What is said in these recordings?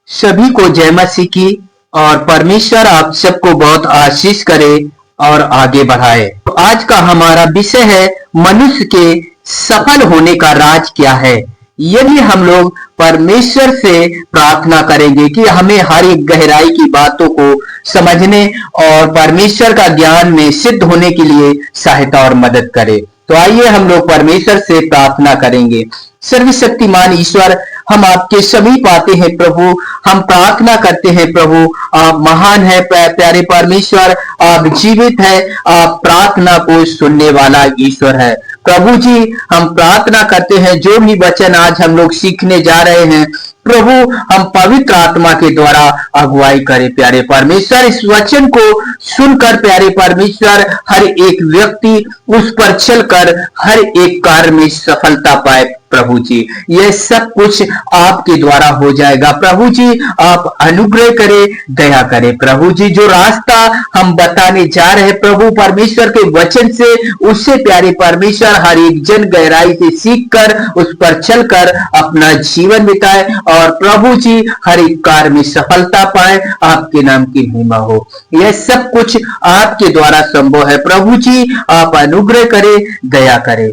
सभी को जय मसीह की। और परमेश्वर आप सबको बहुत आशीष करे और आगे बढ़ाए। तो आज का हमारा विषय है मनुष्य के सफल होने का राज क्या है। यदि हम लोग परमेश्वर से प्रार्थना करेंगे कि हमें हर एक गहराई की बातों को समझने और परमेश्वर का ज्ञान में सिद्ध होने के लिए सहायता और मदद करे, तो आइए हम लोग परमेश्वर से प्रार्थना करेंगे। सर्वशक्तिमान ईश्वर, हम आपके सभी पाते हैं प्रभु, हम प्रार्थना करते हैं प्रभु, आप महान है प्यारे परमेश्वर, आप जीवित है, आप प्रार्थना को सुनने वाला ईश्वर है। प्रभु जी, हम प्रार्थना करते हैं जो भी वचन आज हम लोग सीखने जा रहे हैं प्रभु, हम पवित्र आत्मा के द्वारा अगुवाई करें प्यारे परमेश्वर। इस वचन को सुनकर प्यारे परमेश्वर हर एक व्यक्ति उस पर चलकर हर एक कार्य में सफलता पाए प्रभु जी। यह सब कुछ आपके द्वारा हो जाएगा प्रभु जी। आप अनुग्रह करें, दया करें प्रभु जी। जो रास्ता हम बताने जा रहे हैं प्रभु परमेश्वर के वचन से, उससे प्यारे परमेश्वर हर एक जन गहराई से सीखकर उस पर चलकर अपना जीवन बिताए और प्रभु जी हर एक कार्य में सफलता पाए। आपके नाम की महिमा हो। यह सब कुछ आपके द्वारा संभव है प्रभु जी। आप अनुग्रह करें, दया करें।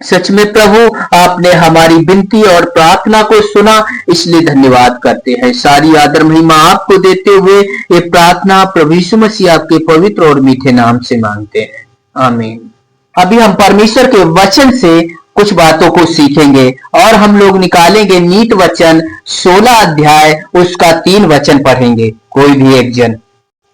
सच में प्रभु, आपने हमारी विनती और प्रार्थना को सुना, इसलिए धन्यवाद करते हैं। सारी आदर महिमा आपको देते हुए ये प्रार्थना प्रभु यीशु मसीह आपके पवित्र और मीठे नाम से मांगते हैं, आमीन। अभी हम परमेश्वर के वचन से कुछ बातों को सीखेंगे और हम लोग निकालेंगे नीत वचन 16 अध्याय उसका 3 वचन पढ़ेंगे। कोई भी एक जन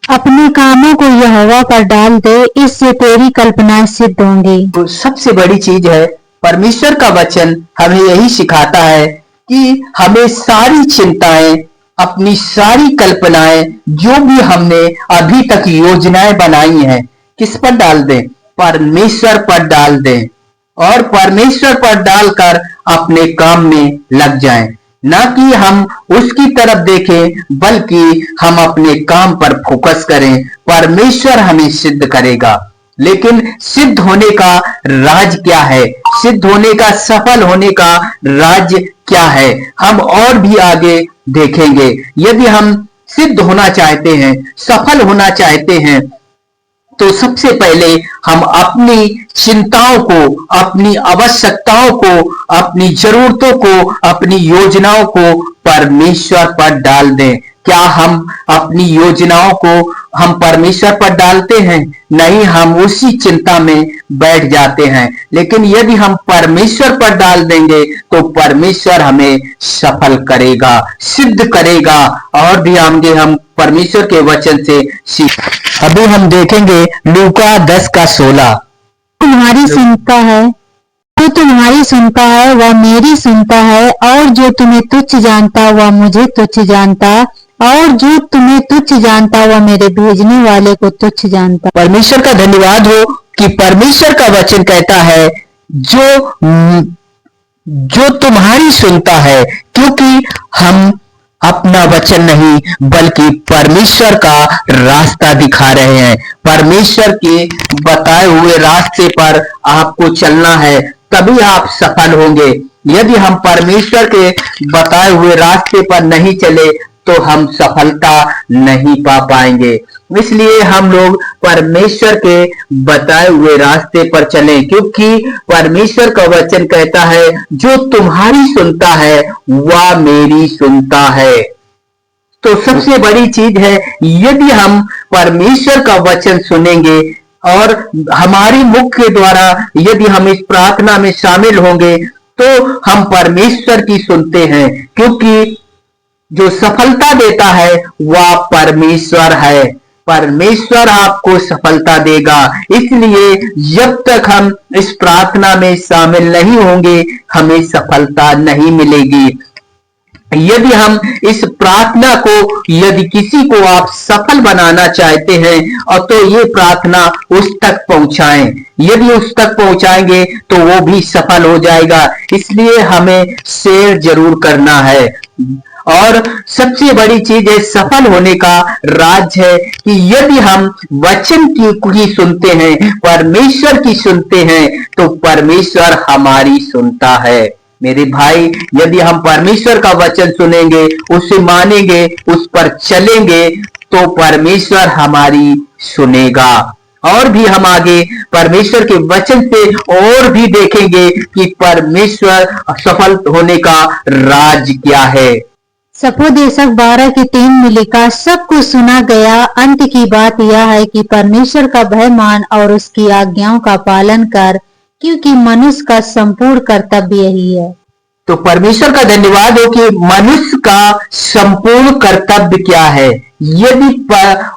अपने कामों को यहोवा पर डाल दे, इससे तेरी कल्पनाएं सिद्ध होंगी। तो सबसे बड़ी चीज है, परमेश्वर का वचन हमें यही सिखाता है कि हमें सारी चिंताएं, अपनी सारी कल्पनाएं, जो भी हमने अभी तक योजनाएं बनाई हैं, किस पर डाल दें? परमेश्वर पर डाल दें और परमेश्वर पर डालकर अपने काम में लग जाएं। ना कि हम उसकी तरफ देखें, बल्कि हम अपने काम पर फोकस करें। परमेश्वर हमें सिद्ध करेगा। लेकिन सिद्ध होने का राज क्या है? सिद्ध होने का, सफल होने का राज क्या है? हम और भी आगे देखेंगे। यदि हम सिद्ध होना चाहते हैं, सफल होना चाहते हैं, तो सबसे पहले हम अपनी चिंताओं को, अपनी आवश्यकताओं को, अपनी जरूरतों को, अपनी योजनाओं को परमेश्वर पर डाल दें। क्या हम अपनी योजनाओं को हम परमेश्वर पर डालते हैं? नहीं, हम उसी चिंता में बैठ जाते हैं। लेकिन यदि हम परमेश्वर पर डाल देंगे तो परमेश्वर हमें सफल करेगा, सिद्ध करेगा। और भी आगे हम परमेश्वर के वचन से सीख। अभी हम देखेंगे लूका 10 का 16। तुम्हारी सुनता है, जो तुम्हारी सुनता है वह मेरी सुनता है, और जो तुम्हें तुच्छ जानता वह मुझे तुच्छ जानता, और जो तुम्हें तुच्छ जानता वह मेरे भेजने वाले को तुच्छ जानता। परमेश्वर का धन्यवाद हो कि परमेश्वर का वचन कहता है जो तुम्हारी सुनता है, क्योंकि हम अपना वचन नहीं बल्कि परमेश्वर का रास्ता दिखा रहे हैं। परमेश्वर के बताए हुए रास्ते पर आपको चलना है, तभी आप सफल होंगे। यदि हम परमेश्वर के बताए हुए रास्ते पर नहीं चले तो हम सफलता नहीं पा पाएंगे। इसलिए हम लोग परमेश्वर के बताए हुए रास्ते पर चलें, क्योंकि परमेश्वर का वचन कहता है जो तुम्हारी सुनता है वह मेरी सुनता है। तो सबसे बड़ी चीज है, यदि हम परमेश्वर का वचन सुनेंगे और हमारी मुख के द्वारा यदि हम इस प्रार्थना में शामिल होंगे तो हम परमेश्वर की सुनते हैं, क्योंकि जो सफलता देता है वह परमेश्वर है। परमेश्वर आपको सफलता देगा। इसलिए जब तक हम इस प्रार्थना में शामिल नहीं होंगे हमें सफलता नहीं मिलेगी। यदि हम इस प्रार्थना को, यदि किसी को आप सफल बनाना चाहते हैं और तो ये प्रार्थना उस तक पहुंचाएं। यदि उस तक पहुंचाएंगे तो वो भी सफल हो जाएगा। इसलिए हमें शेयर जरूर करना है। और सबसे बड़ी चीज है, सफल होने का राज है कि यदि हम वचन की सुनते हैं, परमेश्वर की सुनते हैं, तो परमेश्वर हमारी सुनता है। मेरे भाई, यदि हम परमेश्वर का वचन सुनेंगे, उसे मानेंगे, उस पर चलेंगे, तो परमेश्वर हमारी सुनेगा। और भी हम आगे परमेश्वर के वचन से और भी देखेंगे कि परमेश्वर सफल होने का राज क्या है। सपोदेशक 12:3 में लिखा, सब कुछ सुना गया, अंत की बात यह है कि परमेश्वर का भय मान और उसकी आज्ञाओं का पालन कर, क्योंकि मनुष्य का संपूर्ण कर्तव्य यही है। तो परमेश्वर का धन्यवाद हो कि मनुष्य का संपूर्ण कर्तव्य क्या है। यदि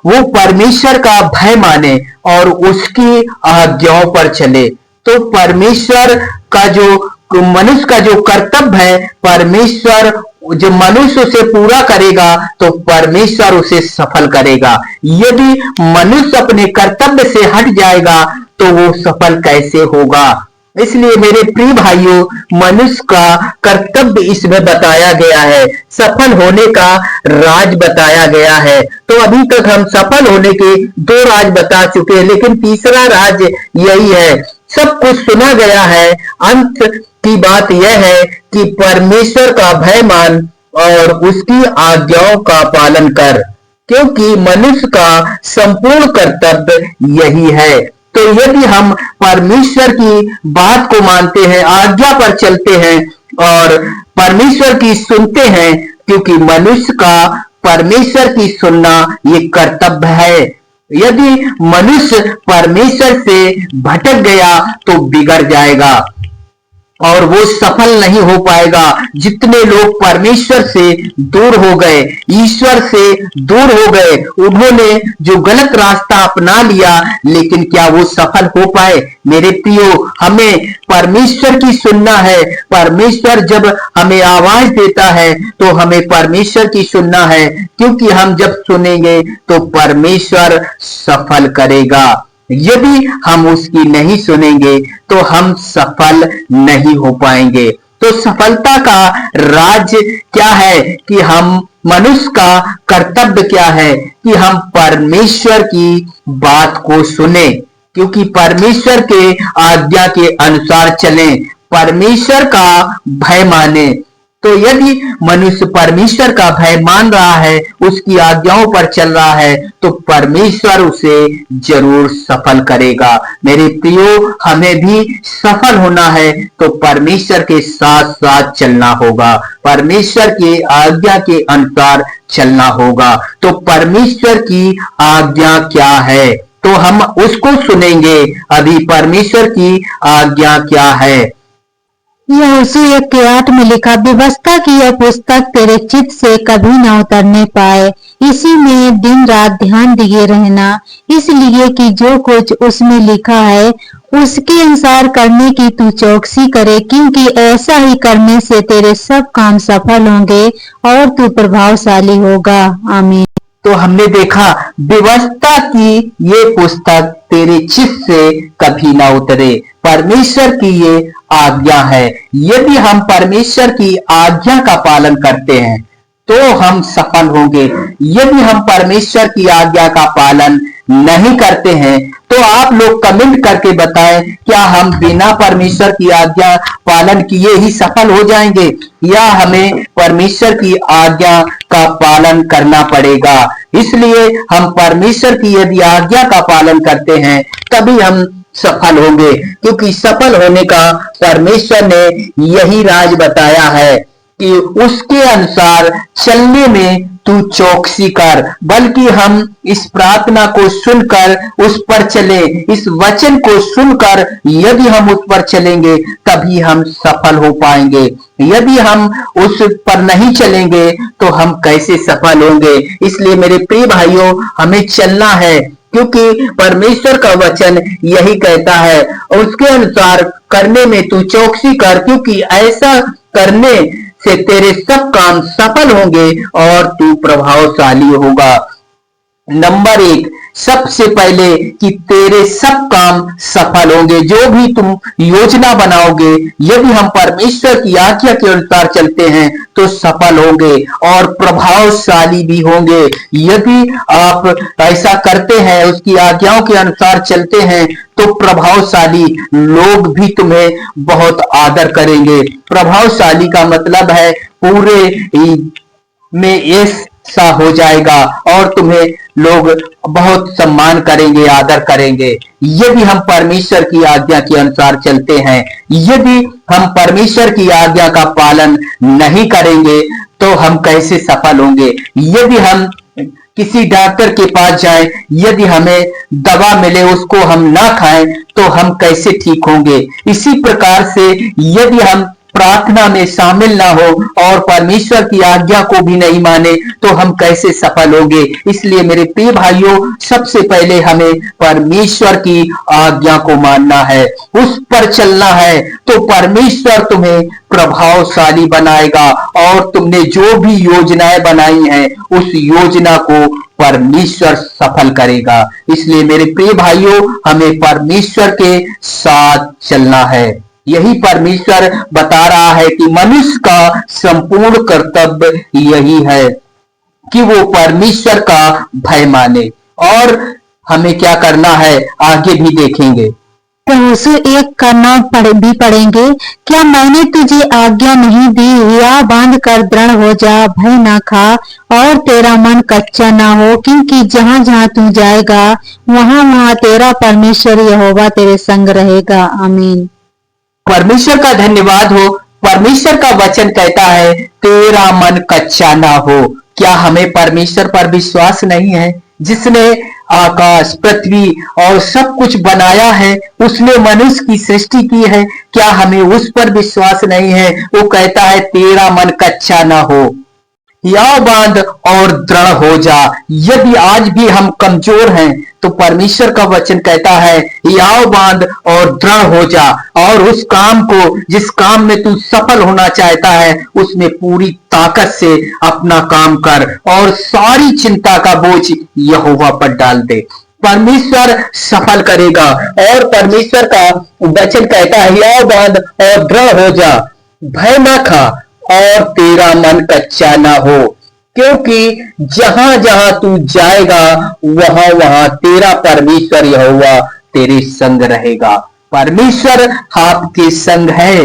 वो परमेश्वर का भय माने और उसकी आज्ञाओं पर चले, तो परमेश्वर का जो मनुष्य का जो कर्तव्य है, परमेश्वर जो मनुष्य उसे पूरा करेगा तो परमेश्वर उसे सफल करेगा। यदि मनुष्य अपने कर्तव्य से हट जाएगा तो वो सफल कैसे होगा। इसलिए मेरे प्रिय भाइयों, मनुष्य का कर्तव्य इसमें बताया गया है, सफल होने का राज बताया गया है। तो अभी तक हम सफल होने के 2 राज बता चुके हैं, लेकिन तीसरा राज यही है, सब कुछ सुना गया है, अंत की बात यह है कि परमेश्वर का भय मान और उसकी आज्ञाओं का पालन कर, क्योंकि मनुष्य का संपूर्ण कर्तव्य यही है। तो यदि हम परमेश्वर की बात को मानते हैं, आज्ञा पर चलते हैं और परमेश्वर की सुनते हैं, क्योंकि मनुष्य का परमेश्वर की सुनना ये कर्तव्य है। यदि मनुष्य परमेश्वर से भटक गया तो बिगड़ जाएगा और वो सफल नहीं हो पाएगा। जितने लोग परमेश्वर से दूर हो गए, ईश्वर से दूर हो गए, उन्होंने जो गलत रास्ता अपना लिया, लेकिन क्या वो सफल हो पाए? मेरे प्रियो, हमें परमेश्वर की सुनना है। परमेश्वर जब हमें आवाज देता है तो हमें परमेश्वर की सुनना है, क्योंकि हम जब सुनेंगे तो परमेश्वर सफल करेगा। यदि हम उसकी नहीं सुनेंगे तो हम सफल नहीं हो पाएंगे। तो सफलता का राज क्या है कि हम मनुष्य का कर्तव्य क्या है कि हम परमेश्वर की बात को सुने, क्योंकि परमेश्वर के आज्ञा के अनुसार चलें, परमेश्वर का भय माने। तो यदि मनुष्य परमेश्वर का भय मान रहा है, उसकी आज्ञाओं पर चल रहा है, तो परमेश्वर उसे जरूर सफल करेगा। मेरे प्रियो, हमें भी सफल होना है तो परमेश्वर के साथ साथ चलना होगा, परमेश्वर के आज्ञा के अनुसार चलना होगा। तो परमेश्वर की आज्ञा क्या है, तो हम उसको सुनेंगे। अभी परमेश्वर की आज्ञा क्या है? यहोशू 1:8 में लिखा, व्यवस्था की यह पुस्तक तेरे चित्त से कभी न उतरने पाए, इसी में दिन रात ध्यान दिए रहना, इसलिए कि जो कुछ उसमें लिखा है उसके अनुसार करने की तू चौकसी करे, क्योंकि ऐसा ही करने से तेरे सब काम सफल होंगे और तू प्रभावशाली होगा। आमीन। तो हमने देखा, व्यवस्था की ये पुस्तक तेरे चित्त से कभी ना उतरे, परमेश्वर की ये आज्ञा है। यदि हम परमेश्वर की आज्ञा का पालन करते हैं तो हम सफल होंगे। यदि हम परमेश्वर की आज्ञा का पालन नहीं करते हैं तो आप लोग कमेंट करके बताएं, क्या हम बिना परमेश्वर की आज्ञा पालन किए ही सफल हो जाएंगे या हमें परमेश्वर की आज्ञा का पालन करना पड़ेगा। इसलिए हम परमेश्वर की यदि आज्ञा का पालन करते हैं तभी हम सफल होंगे, क्योंकि सफल होने का परमेश्वर ने यही राज बताया है कि उसके अनुसार चलने में तू चौकसी कर। बल्कि हम इस प्रार्थना को सुनकर उस पर चले, इस वचन को सुनकर यदि हम उस पर चलेंगे तभी हम सफल हो पाएंगे। यदि हम उस पर नहीं चलेंगे तो हम कैसे सफल होंगे। इसलिए मेरे प्रिय भाइयों, हमें चलना है, क्योंकि परमेश्वर का वचन यही कहता है, और उसके अनुसार करने में तू चौकसी कर, क्योंकि ऐसा करने से तेरे सब काम सफल होंगे और तू प्रभावशाली होगा। नंबर 1, सबसे पहले कि तेरे सब काम सफल होंगे। जो भी तुम योजना बनाओगे, यदि हम परमेश्वर की आज्ञा के अनुसार चलते हैं तो सफल होंगे और प्रभावशाली भी होंगे। यदि आप ऐसा करते हैं, उसकी आज्ञाओं के अनुसार चलते हैं, तो प्रभावशाली लोग भी तुम्हें बहुत आदर करेंगे। प्रभावशाली का मतलब है पूरे में ऐसा हो जाएगा और तुम्हें लोग बहुत सम्मान करेंगे, आदर करेंगे। यदि हम परमेश्वर की आज्ञा के अनुसार चलते हैं, यदि हम परमेश्वर की आज्ञा का पालन नहीं करेंगे तो हम कैसे सफल होंगे। यदि हम किसी डॉक्टर के पास जाएं, यदि हमें दवा मिले उसको हम ना खाएं तो हम कैसे ठीक होंगे। इसी प्रकार से यदि हम प्रार्थना में शामिल ना हो और परमेश्वर की आज्ञा को भी नहीं माने तो हम कैसे सफल होंगे। इसलिए मेरे प्रिय भाइयों, सबसे पहले हमें परमेश्वर की आज्ञा को मानना है, उस पर चलना है, तो परमेश्वर तुम्हें प्रभावशाली बनाएगा और तुमने जो भी योजनाएं बनाई हैं उस योजना को परमेश्वर सफल करेगा। इसलिए मेरे प्रिय भाइयों, हमें परमेश्वर के साथ चलना है। यही परमेश्वर बता रहा है कि मनुष्य का संपूर्ण कर्तव्य यही है कि वो परमेश्वर का भय माने। और हमें क्या करना है आगे भी देखेंगे। यहोशू 1 का 9 भी पढ़ेंगे। क्या मैंने तुझे आज्ञा नहीं दी, या बांध कर दृढ़ हो जा, भय ना खा और तेरा मन कच्चा ना हो, क्योंकि जहाँ जहाँ तू जाएगा वहाँ वहाँ तेरा परमेश्वर यहोवा तेरे संग रहेगा। आमीन। परमेश्वर का धन्यवाद हो। परमेश्वर का वचन कहता है तेरा मन कच्चा ना हो। क्या हमें परमेश्वर पर विश्वास नहीं है? जिसने आकाश, पृथ्वी और सब कुछ बनाया है, उसने मनुष्य की सृष्टि की है, क्या हमें उस पर विश्वास नहीं है? वो कहता है तेरा मन कच्चा ना हो, या बांध और दृढ़ हो जा। यदि आज भी हम कमजोर हैं तो परमेश्वर का वचन कहता है याव बांध और दृढ़ हो जा और उस काम को, जिस काम में तू सफल होना चाहता है, उसमें पूरी ताकत से अपना काम कर और सारी चिंता का बोझ यहोवा पर डाल दे। परमेश्वर सफल करेगा। और परमेश्वर का वचन कहता है याव बांध और दृढ़ हो जा, भय ना खा और तेरा मन कच्चा ना हो, क्योंकि जहां जहां तू जाएगा वहां वहां तेरा परमेश्वर यहोवा तेरे संग रहेगा। परमेश्वर आपके संग है,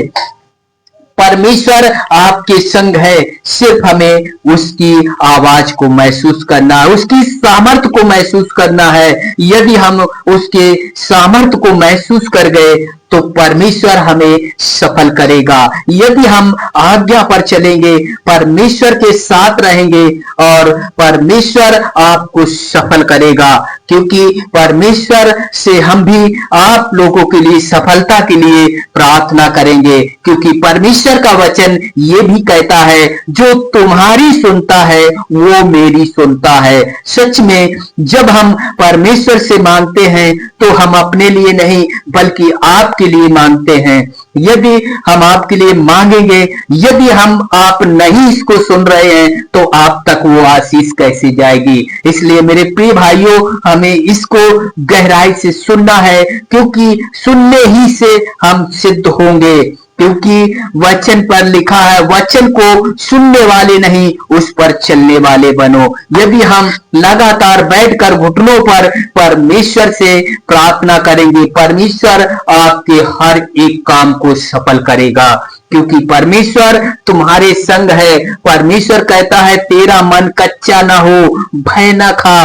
परमेश्वर आपके संग है। सिर्फ हमें उसकी आवाज को महसूस करना है, उसकी सामर्थ्य को महसूस करना है। यदि हम उसके सामर्थ्य को महसूस कर गए तो परमेश्वर हमें सफल करेगा। यदि हम आज्ञा पर चलेंगे, परमेश्वर के साथ रहेंगे और परमेश्वर आपको सफल करेगा, क्योंकि परमेश्वर से हम भी आप लोगों के लिए सफलता के लिए प्रार्थना करेंगे। क्योंकि परमेश्वर का वचन ये भी कहता है जो तुम्हारी सुनता है वो मेरी सुनता है। सच में जब हम परमेश्वर से मांगते हैं तो हम अपने लिए नहीं बल्कि आपके लिए मांगते हैं। यदि हम आपके लिए मांगेंगे, यदि हम आप नहीं इसको सुन रहे हैं तो आप तक वो आशीष कैसे जाएगी। इसलिए मेरे प्रिय भाइयों, हमें इसको गहराई से सुनना है, क्योंकि सुनने ही से हम सिद्ध होंगे। क्योंकि वचन पर लिखा है वचन को सुनने वाले नहीं उस पर चलने वाले बनो। यदि हम लगातार बैठकर घुटनों पर परमेश्वर से प्रार्थना करेंगे, परमेश्वर आपके हर एक काम को सफल करेगा, क्योंकि परमेश्वर तुम्हारे संग है। परमेश्वर कहता है तेरा मन कच्चा ना हो, भय ना खा,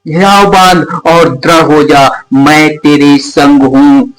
हियाव बांध और दृढ़ हो जा, मैं तेरे संग हूं।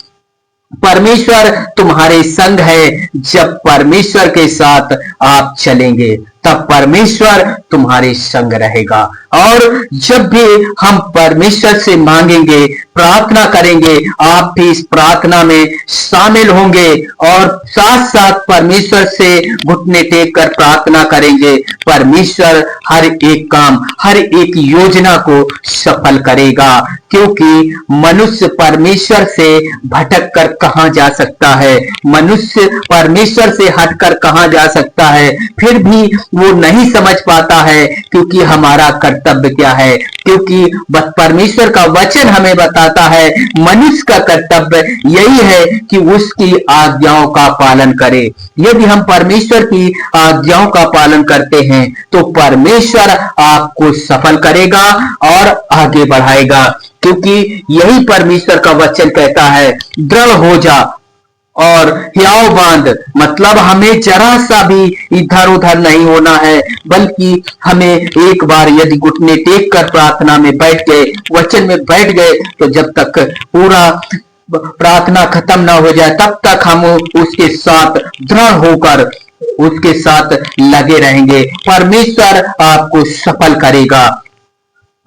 परमेश्वर तुम्हारे संग है। जब परमेश्वर के साथ आप चलेंगे तब परमेश्वर तुम्हारे संग रहेगा। और जब भी हम परमेश्वर से मांगेंगे प्रार्थना करेंगे, आप भी इस प्रार्थना में शामिल होंगे और साथ साथ परमेश्वर से घुटने टेक कर प्रार्थना करेंगे। परमेश्वर हर एक काम, हर एक योजना को सफल करेगा, क्योंकि मनुष्य परमेश्वर से भटक कर कहां जा सकता है, मनुष्य परमेश्वर से हटकर कहां जा सकता है, फिर भी वो नहीं समझ पाता है क्योंकि हमारा कर्तव्य क्या है, क्योंकि परमेश्वर का वचन हमें बताता है मनुष्य का कर्तव्य यही है कि उसकी आज्ञाओं का पालन करे। यदि हम परमेश्वर की आज्ञाओं का पालन करते हैं तो परमेश्वर आपको सफल करेगा और आगे बढ़ाएगा, क्योंकि यही परमेश्वर का वचन कहता है, दृढ़ हो जा और हियाव बांध। मतलब हमें जरा सा भी इधर उधर नहीं होना है, बल्कि हमें एक बार यदि घुटने टेक कर प्रार्थना में बैठ गए, वचन में बैठ गए, तो जब तक पूरा प्रार्थना खत्म ना हो जाए तब तक हम उसके साथ दृढ़ होकर उसके साथ लगे रहेंगे। परमेश्वर आपको सफल करेगा।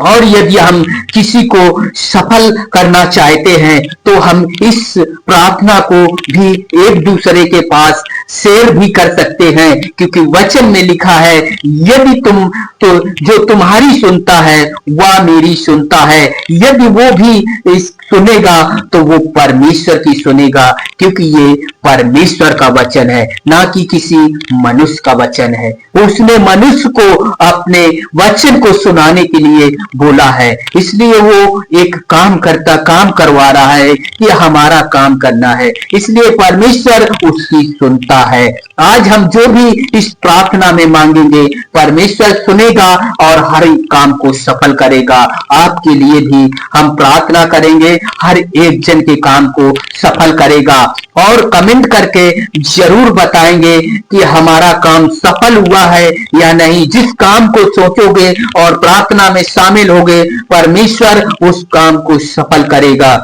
और यदि हम किसी को सफल करना चाहते हैं तो हम इस प्रार्थना को भी एक दूसरे के पास शेयर भी कर सकते हैं, क्योंकि वचन में लिखा है, यदि तुम तो जो तुम्हारी सुनता है वह मेरी सुनता है, यदि वो भी इस सुनेगा तो वो परमेश्वर की सुनेगा, क्योंकि ये परमेश्वर का वचन है, ना कि किसी मनुष्य का वचन है। उसने मनुष्य को अपने वचन को सुनाने के लिए बोला है, इसलिए वो एक काम करवा रहा है कि हमारा काम करना है, इसलिए परमेश्वर उसकी सुनता है। आज हम जो भी इस प्रार्थना में मांगेंगे परमेश्वर सुनेगा और हर एक काम को सफल करेगा। आपके लिए भी हम प्रार्थना करेंगे, हर एक जन के काम को सफल करेगा, और कमेंट करके जरूर बताएंगे कि हमारा काम सफल हुआ है या नहीं। जिस काम को सोचोगे और प्रार्थना में शामिल होगे परमेश्वर उस काम को सफल करेगा।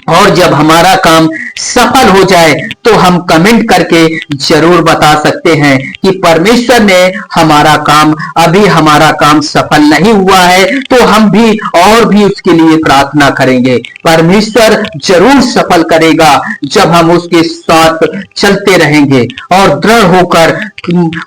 और जब हमारा काम सफल हो जाए तो हम कमेंट करके जरूर बता सकते हैं कि परमेश्वर ने हमारा काम सफल नहीं हुआ है, तो हम भी और भी उसके लिए प्रार्थना करेंगे। परमेश्वर जरूर सफल करेगा जब हम उसके साथ चलते रहेंगे और दृढ़ होकर,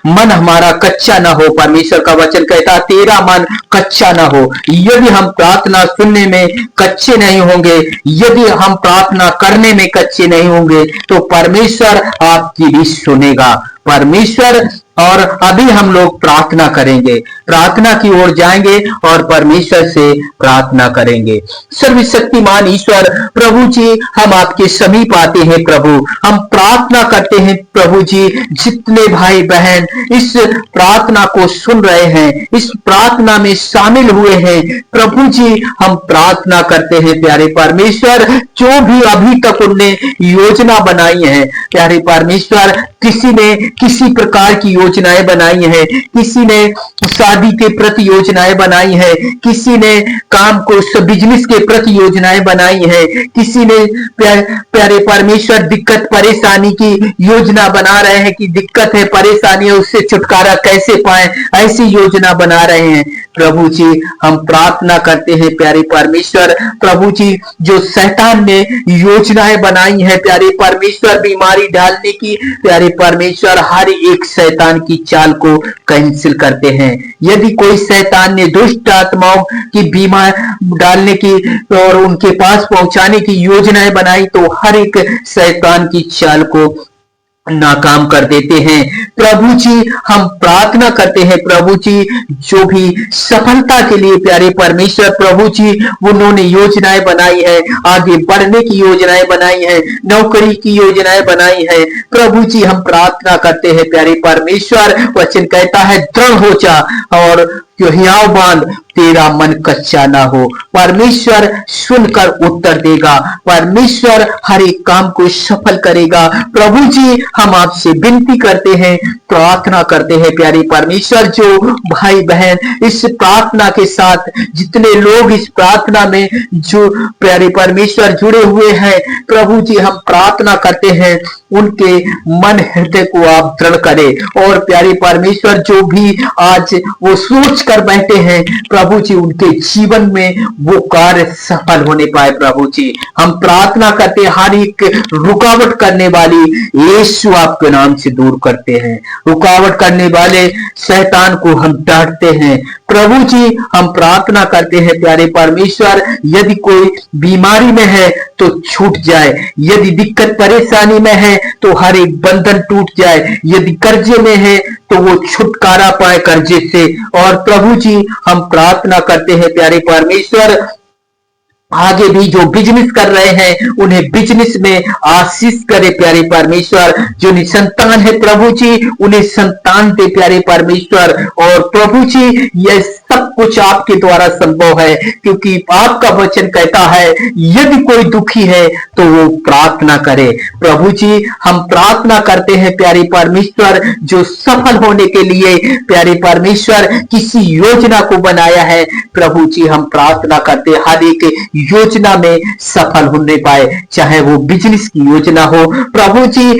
मन हमारा कच्चा ना हो। परमेश्वर का वचन कहता, तेरा मन कच्चा ना हो। यदि हम प्रार्थना सुनने में कच्चे नहीं होंगे, यदि हम प्रार्थना करने में कच्चे नहीं होंगे, तो परमेश्वर आपकी भी सुनेगा। परमेश्वर और अभी हम लोग प्रार्थना करेंगे, प्रार्थना की ओर जाएंगे और परमेश्वर से प्रार्थना करेंगे। सर्वशक्तिमान ईश्वर प्रभु जी, हम आपके समीप आते हैं प्रभु, हम प्रार्थना करते हैं प्रभु जी। जितने भाई बहन इस प्रार्थना को सुन रहे हैं, इस प्रार्थना में शामिल हुए हैं प्रभु जी, हम प्रार्थना करते हैं प्यारे परमेश्वर, जो भी अभी तक उनने योजना बनाई है प्यारे परमेश्वर, किसी ने किसी प्रकार की योजनाएं बनाई है, किसी ने शादी के प्रति योजनाएं बनाई है, किसी ने काम को बिजनेस के प्रति योजनाएं बनाई है, किसी ने प्यारे परमेश्वर दिक्कत परेशानी की योजना बना रहे हैं कि दिक्कत है, परेशानी है, उससे छुटकारा कैसे पाए, ऐसी योजना बना रहे हैं। प्रभु जी हम प्रार्थना करते हैं प्यारे परमेश्वर, प्रभु जी जो शैतान ने योजनाएं बनाई है प्यारे परमेश्वर बीमारी डालने की, प्यारे परमेश्वर हर एक शैतान की चाल को कैंसिल करते हैं। यदि कोई शैतान ने दुष्ट आत्माओं की बीमार डालने की और उनके पास पहुंचाने की योजनाएं बनाई, तो हर एक शैतान की चाल को नाकाम कर देते हैं। प्रभु जी हम प्रार्थना करते हैं प्रभु जी, जो भी सफलता के लिए प्यारे परमेश्वर प्रभु जी उन्होंने योजनाएं बनाई है, आगे बढ़ने की योजनाएं बनाई है, नौकरी की योजनाएं बनाई है, प्रभु जी हम प्रार्थना करते हैं प्यारे परमेश्वर, वचन कहता है दृढ़ हो जा और हियाव बांध, तेरा मन कच्चा ना हो। परमेश्वर सुनकर उत्तर देगा, परमेश्वर हर एक काम को सफल करेगा। प्रभु जी हम आपसे विनती करते हैं, प्रार्थना करते हैं प्यारे परमेश्वर, जो भाई बहन इस प्रार्थना के साथ, जितने लोग इस प्रार्थना में जो प्यारे परमेश्वर जुड़े हुए हैं, प्रभु जी हम प्रार्थना करते हैं उनके मन हृदय को आप दृढ़ करें। और प्यारे परमेश्वर जो भी आज वो सोच कर बैठे हैं प्रभु प्रभु जी उनके जीवन में वो कार्य सफल होने पाए। प्रभु जी हम प्रार्थना करते हैं, हर एक रुकावट करने वाली यीशु आपके नाम से दूर करते हैं। रुकावट करने वाले शैतान को हम डांटते हैं। प्रभु जी हम प्रार्थना करते हैं प्यारे परमेश्वर, यदि कोई बीमारी में है तो छूट जाए, यदि दिक्कत परेशानी में है तो हर एक बंधन टूट जाए, यदि कर्जे में है तो वो छुटकारा पाए कर्जे से। और प्रभु जी हम प्रार्थना करते हैं प्यारे परमेश्वर, आगे भी जो बिजनेस कर रहे हैं उन्हें बिजनेस में आशीष करे प्यारे परमेश्वर। जो निसंतान है प्रभु जी उन्हें संतान दे प्यारे परमेश्वर। और प्रभु जी यह सब कुछ आपके द्वारा संभव है, क्योंकि आपका वचन कहता है यदि कोई दुखी है तो वो प्रार्थना करे। प्रभु जी हम प्रार्थना करते हैं प्यारे परमेश्वर, जो सफल होने के लिए प्यारे परमेश्वर किसी योजना को बनाया है, प्रभु जी हम प्रार्थना करते हैं हर एक योजना में सफल होने पाए, चाहे वो बिजनेस की योजना हो प्रभु जी,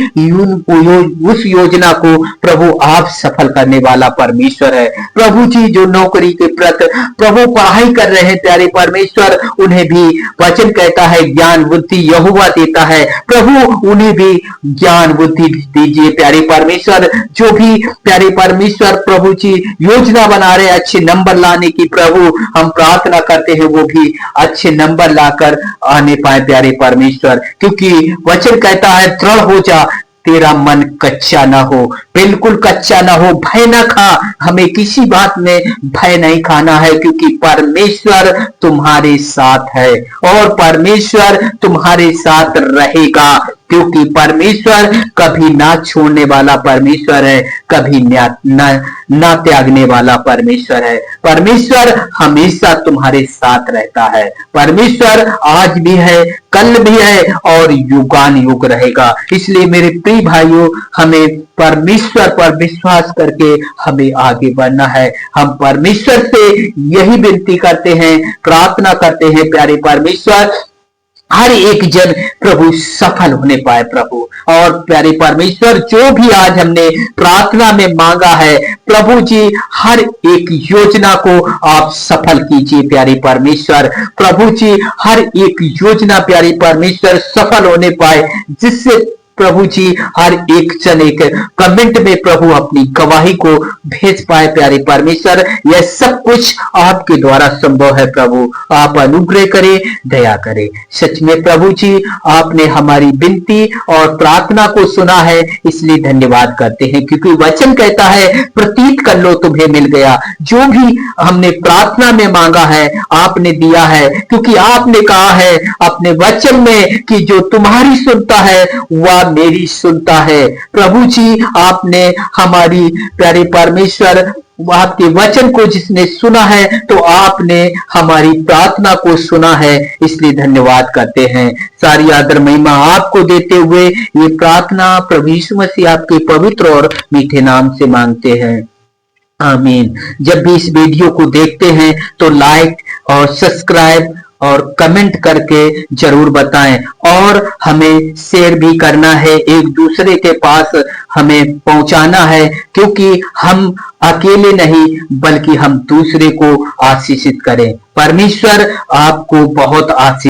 उस योजना को प्रभु आप सफल करने वाला परमेश्वर है। प्रभु जी जो नौकरी के प्रति प्रभु पढ़ाई कर रहे हैं प्यारे परमेश्वर, उन्हें भी वचन कहता है ज्ञान बुद्धि यहोवा देता है, प्रभु उन्हें भी ज्ञान बुद्धि दीजिए प्यारे परमेश्वर। जो भी प्यारे परमेश्वर प्रभु जी योजना बना रहे अच्छे नंबर लाने की, प्रभु हम प्रार्थना करते हैं वो भी अच्छे नंबर लाकर आने पाए प्यारे परमेश्वर, क्योंकि वचन कहता है दृढ़ हो जा, तेरा मन कच्चा ना हो, बिल्कुल कच्चा ना हो, भय ना खा। हमें किसी बात में भय नहीं खाना है, क्योंकि परमेश्वर तुम्हारे साथ है और परमेश्वर तुम्हारे साथ रहेगा, क्योंकि परमेश्वर कभी ना छोड़ने वाला परमेश्वर है, कभी ना त्यागने वाला परमेश्वर है। परमेश्वर हमेशा तुम्हारे साथ रहता है। परमेश्वर आज भी है, कल भी है और युगान युग रहेगा। इसलिए मेरे प्रिय भाइयों, हमें परमेश्वर पर विश्वास करके हमें आगे बढ़ना है। हम परमेश्वर से यही विनती करते हैं, प्रार्थना करते हैं प्यारे परमेश्वर, हर एक जन प्रभु सफल होने पाए प्रभु। और प्यारे परमेश्वर जो भी आज हमने प्रार्थना में मांगा है, प्रभु जी हर एक योजना को आप सफल कीजिए प्यारे परमेश्वर। प्रभु जी हर एक योजना प्यारे परमेश्वर सफल होने पाए, जिससे प्रभु जी हर एक जन एक कमेंट में प्रभु अपनी गवाही को भेज पाए प्यारे परमेश्वर। यह सब कुछ आपके द्वारा संभव है प्रभु, आप अनुग्रह करें, दया करें। सच में प्रभु जी आपने हमारी विनती और प्रार्थना को सुना है, इसलिए धन्यवाद करते हैं, क्योंकि वचन कहता है प्रतीत कर लो तुम्हें मिल गया। जो भी हमने प्रार्थना में मांगा है आपने दिया है, क्योंकि आपने कहा है अपने वचन में कि जो तुम्हारी सुनता है वह मेरी सुनता है। प्रभु जी आपने हमारी प्यारे परमेश्वर आपके वचन को जिसने सुना है, तो आपने हमारी प्रार्थना को सुना है, इसलिए धन्यवाद करते हैं। सारी आदर महिमा आपको देते हुए ये प्रार्थना प्रभु यीशु मसीह आपके पवित्र और मीठे नाम से मांगते हैं, आमीन। जब भी इस वीडियो को देखते हैं तो लाइक और सब्सक्राइब और कमेंट करके जरूर बताएं, और हमें शेयर भी करना है, एक दूसरे के पास हमें पहुंचाना है, क्योंकि हम अकेले नहीं बल्कि हम दूसरे को आशीषित करें। परमेश्वर आपको बहुत आशीष